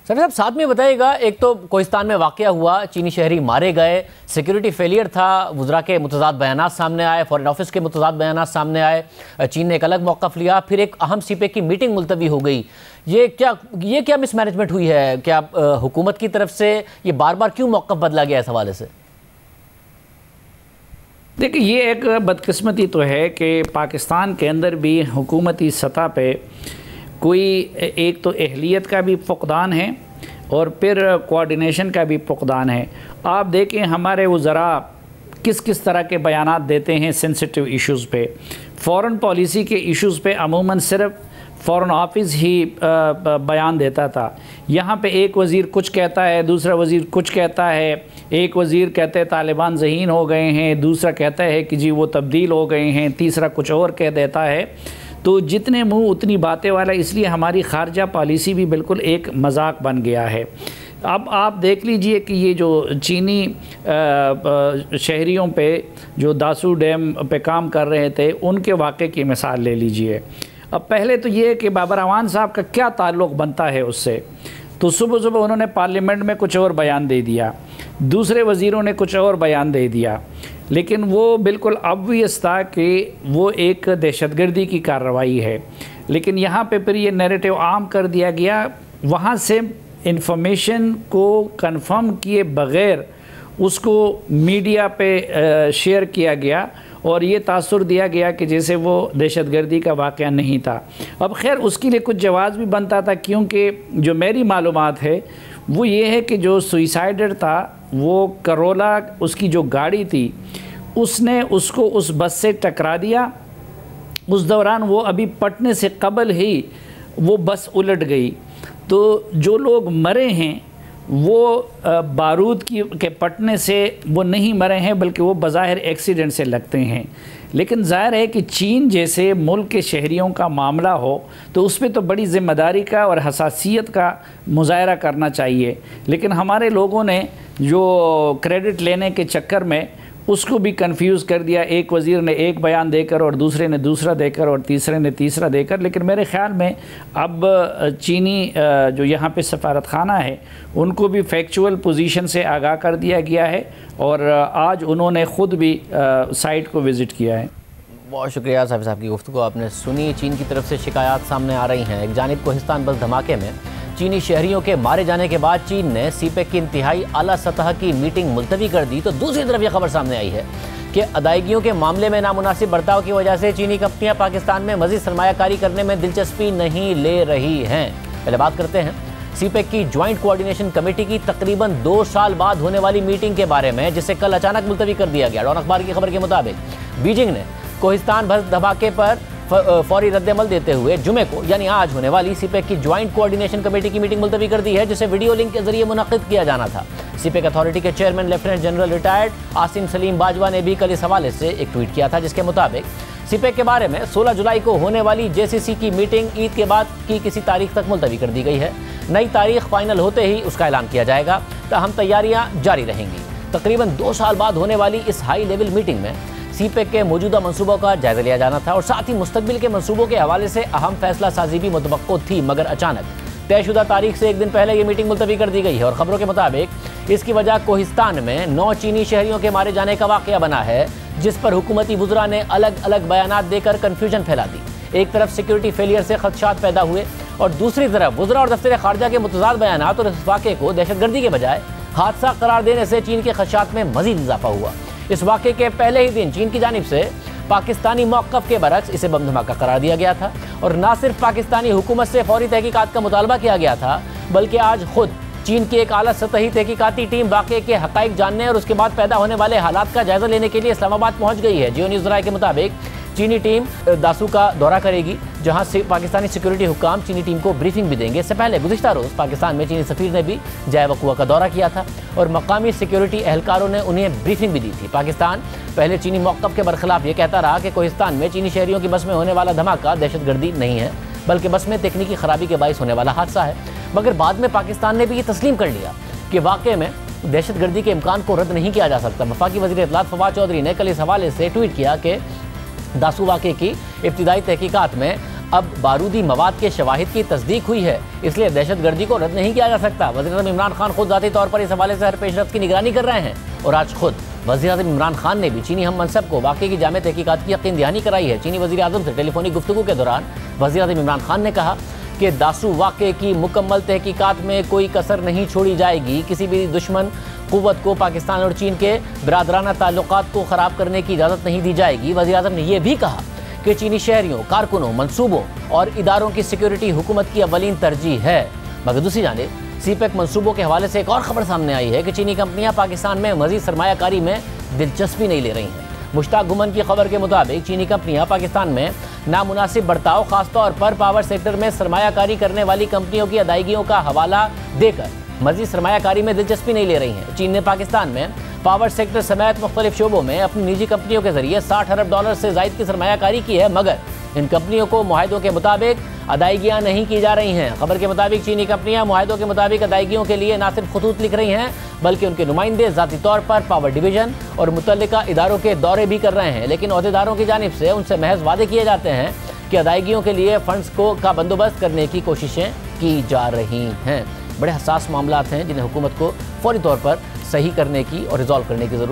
Sir साहब साथ में बताइएगा, एक तो कोहिस्तान में वाकया हुआ, चीनी शहरी मारे गए, सिक्योरिटी फेलियर था, वुज़रा के मुतज़ाद बयानात सामने आए, फॉरेन ऑफिस के मुतज़ाद बयानात सामने आए, चीन ने एक अलग मौक़िफ़ लिया, फिर एक अहम सीपेक की मीटिंग मुलतवी हो गई। ये क्या मिसमैनेजमेंट हुई है? क्या हुकूमत की तरफ से ये बार बार क्यों मौक़िफ़ बदला गया इस हवाले से? देखिए, ये एक बदकिस्मती तो है कि पाकिस्तान के अंदर भी हुकूमती सतह पे कोई एक तो अहलियत का भी फ़ुक़दान है और फिर कोऑर्डिनेशन का भी फ़ुक़दान है। आप देखें हमारे वज़रा किस किस तरह के बयानात देते हैं सेंसिटिव इश्यूज़ पे। फ़ॉरेन पॉलिसी के इश्यूज़ पे अमूमन सिर्फ फ़ॉरेन ऑफिस ही बयान देता था। यहाँ पे एक वज़ीर कुछ कहता है, दूसरा वज़ीर कुछ कहता है। एक वज़ीर कहते हैं तालिबान ज़हीन हो गए हैं, दूसरा कहता है कि जी वो तब्दील हो गए हैं, तीसरा कुछ और कह देता है। तो जितने मुंह उतनी बातें वाला, इसलिए हमारी खारजा पॉलिसी भी बिल्कुल एक मजाक बन गया है। अब आप देख लीजिए कि ये जो चीनी शहरियों पे जो दासू डैम पे काम कर रहे थे, उनके वाक़े की मिसाल ले लीजिए। अब पहले तो ये कि बाबर अवान साहब का क्या ताल्लुक़ बनता है उससे, तो सुबह सुबह उन्होंने पार्लियामेंट में कुछ और बयान दे दिया, दूसरे वज़ीरों ने कुछ और बयान दे दिया, लेकिन वो बिल्कुल ऑब्वियस था कि वो एक दहशतगर्दी की कार्रवाई है। लेकिन यहाँ पे फिर ये नैरेटिव आम कर दिया गया, वहाँ से इंफॉर्मेशन को कंफर्म किए बग़ैर उसको मीडिया पे शेयर किया गया और ये तासुर दिया गया कि जैसे वो दहशतगर्दी का वाक़या नहीं था। अब खैर उसके लिए कुछ जवाब भी बनता था, क्योंकि जो मेरी मालूमात है वो ये है कि जो सुइसाइडर था वो करोला, उसकी जो गाड़ी थी, उसने उसको उस बस से टकरा दिया। उस दौरान वो अभी पटने से कबल ही वो बस उलट गई। तो जो लोग मरे हैं वो बारूद के पटने से वो नहीं मरे हैं, बल्कि वो बज़ाहिर एक्सीडेंट से लगते हैं। लेकिन ज़ाहिर है कि चीन जैसे मुल्क के शहरियों का मामला हो तो उस पर तो बड़ी ज़िम्मेदारी का और हसासियत का मुज़ाहरा करना चाहिए। लेकिन हमारे लोगों ने जो क्रेडिट लेने के चक्कर में उसको भी कंफ्यूज कर दिया। एक वज़ीर ने एक बयान देकर और दूसरे ने दूसरा देकर और तीसरे ने तीसरा देकर। लेकिन मेरे ख़्याल में अब चीनी जो यहाँ पे सफारत खाना है उनको भी फैक्चुअल पोजीशन से आगाह कर दिया गया है और आज उन्होंने ख़ुद भी साइट को विज़िट किया है। बहुत शुक्रिया साहब की गुफ्तगू आपने सुनी। चीन की तरफ से शिकायत सामने आ रही हैं। एक जानिब कोहिस्तान बस धमाके में चीनी शहरियों के मारे जाने के बाद चीन ने सीपेक की इंतहाई आला सतह की मीटिंग मुलतवी कर दी, तो दूसरी तरफ यह खबर सामने आई है कि अदायगियों के मामले में नामुनासिब बर्ताव की वजह से चीनी कंपनियां पाकिस्तान में मज़ीद सरमायाकारी करने में दिलचस्पी नहीं ले रही हैं। पहले बात करते हैं सीपेक की ज्वाइंट कोऑर्डिनेशन कमेटी की तकरीबन 2 साल बाद होने वाली मीटिंग के बारे में, जिसे कल अचानक मुलतवी कर दिया गया। डॉन अखबार की खबर के मुताबिक बीजिंग ने कोहिस्तान बस धमाके पर फौरी रद्दमल देते हुए जुमे को यानी आज होने वाली सीपेक की ज्वाइंट कोऑर्डिनेशन कमेटी की मीटिंग मुलतवी कर दी है, जिसे वीडियो लिंक के जरिए मुनक्किद किया जाना था। सीपेक अथॉरिटी के chairman lieutenant general retired Asim Salim Bajwa ने भी कल इस हवाले से एक ट्वीट किया था, जिसके मुताबिक सीपेक के बारे में 16 जुलाई को होने वाली जेसीसी की मीटिंग ईद के बाद की किसी तारीख तक मुलतवी कर दी गई है। नई तारीख फाइनल होते ही उसका ऐलान किया जाएगा। ताहम तैयारियां जारी रहेंगी। तकरीबन 2 साल बाद होने वाली इस हाई लेवल मीटिंग में सीपेक के मौजूदा मंसूबों का जायजा लिया जाना था और साथ ही मुस्तकबिल के मंसूबों के हवाले से अहम फैसला साजी भी मुतवक्को थी, मगर अचानक तयशुदा तारीख से एक दिन पहले ये मीटिंग मुलतवी कर दी गई है। और खबरों के मुताबिक इसकी वजह कोहिस्तान में 9 चीनी शहरियों के मारे जाने का वाक़या बना है, जिस पर हुकूमती वुज़रा ने अलग अलग बयानात देकर कन्फ्यूजन फैला दी। एक तरफ सिक्योरिटी फेलियर से खदशात पैदा हुए और दूसरी तरफ वुज़रा और दफ्तर खारजा के मुतज़ाद बयानात और इस वाक़े को दहशतगर्दी के बजाय हादसा करार देने से चीन के खदशात में मज़ीद इजाफा हुआ। इस वाक़े के पहले ही दिन चीन की जानिब से पाकिस्तानी मौक़िफ़ के बरक्स इसे बम धमाका करार दिया गया था और न सिर्फ पाकिस्तानी हुकूमत से फौरी तहकीकात का मुतालबा किया गया था, बल्कि आज खुद चीन की एक आला सतही तहकीकाती टीम वाक़े के हक़ाइक़ जानने और उसके बाद पैदा होने वाले हालात का जायज़ा लेने के लिए इस्लामाबाद पहुँच गई है। जियो न्यूज़ राय के मुताबिक चीनी टीम दासू का दौरा करेगी, जहां से पाकिस्तानी सिक्योरिटी हुक्काम चीनी टीम को ब्रीफिंग भी देंगे। इससे पहले गुज़िश्ता रोज़ पाकिस्तान में चीनी सफ़ीर ने भी जाय वक़ुआ का दौरा किया था और मकामी सिक्योरिटी एहलकारों ने उन्हें ब्रीफिंग भी दी थी। पाकिस्तान पहले चीनी मौक़िफ़ के बरखिलाफ़ ये कहता रहा कि कोहिस्तान में चीनी शहरियों की बस में होने वाला धमाका दहशतगर्दी नहीं है, बल्कि बस में तकनीकी खराबी के बाइस होने वाला हादसा है। मगर बाद में पाकिस्तान ने भी ये तस्लीम कर लिया कि वाक़े में दहशतगर्दी के इम्कान को रद्द नहीं किया जा सकता। वफाकी वज़ीर इत्तलात फवाद चौधरी ने कल इस हवाले से ट्वीट किया कि दासू वाक़े की इब्तिदाई तहकीकात में अब बारूदी मवाद के शवाहिद की तस्दीक हुई है, इसलिए दहशतगर्दी को रद्द नहीं किया जा सकता। वज़ीर-ए-आज़म इमरान खान खुद ज़ाती तौर पर इस हवाले से हर पेशरफ्त की निगरानी कर रहे हैं और आज खुद वज़ीर-ए-आज़म इमरान खान ने भी चीनी हम मनसब को वाक़े की जामे तहकीकात की यकीन दहानी कराई है। चीनी वज़ीर-ए-आज़म से टेलीफोनिक गुफ्तगू के दौरान वज़ीर-ए-आज़म इमरान खान ने कहा कि दासू वाक़े की मुकम्मल तहकीकात में कोई कसर नहीं छोड़ी जाएगी। किसी भी दुश्मन क़ुव्वत को पाकिस्तान और चीन के बिरादराना ताल्लुकात को ख़राब करने की इजाज़त नहीं दी जाएगी। वज़ीर-ए-आज़म ने यह भी कहा कि चीनी शहरियों, कारकुनों, मनसूबों और इदारों की सिक्योरिटी हुकूमत की अव्वलीन तरजीह है। मगर दूसरी जानिब सीपेक मनसूबों के हवाले से एक और ख़बर सामने आई है कि चीनी कंपनियां पाकिस्तान में मज़ीद सरमायाकारी में दिलचस्पी नहीं ले रही हैं। मुश्ताक गुमन की खबर के मुताबिक चीनी कंपनियां पाकिस्तान में नामुनासिब बर्ताव, खासतौर पर पावर सेक्टर में सरमायाकारी करने वाली कंपनियों की अदायगियों का हवाला देकर मज़ीद सरमायाकारी में दिलचस्पी नहीं ले रही हैं। चीन ने पाकिस्तान में पावर सेक्टर समेत मुख्तलिफ शोबों में अपनी निजी कंपनियों के जरिए $60 अरब से ज़ायद की सरमायाकारी की है, मगर इन कंपनियों को मुआहदों के मुताबिक अदायगियाँ नहीं की जा रही हैं। खबर के मुताबिक चीनी कंपनियां मुआहदों के मुताबिक अदायगियों के लिए न सिर्फ खतूत लिख रही हैं, बल्कि उनके नुमाइंदे ज़ाती तौर पर पावर डिवीज़न और मुतल्लिका इदारों के दौरे भी कर रहे हैं। लेकिन अहदेदारों की जानिब से उनसे महज वादे किए जाते हैं कि अदायगियों के लिए फ़ंड्स का बंदोबस्त करने की कोशिशें की जा रही हैं। बड़े हसास मामलात हैं जिन्हें हुकूमत को फौरी तौर पर सही करने की और रिजॉल्व करने की ज़रूरत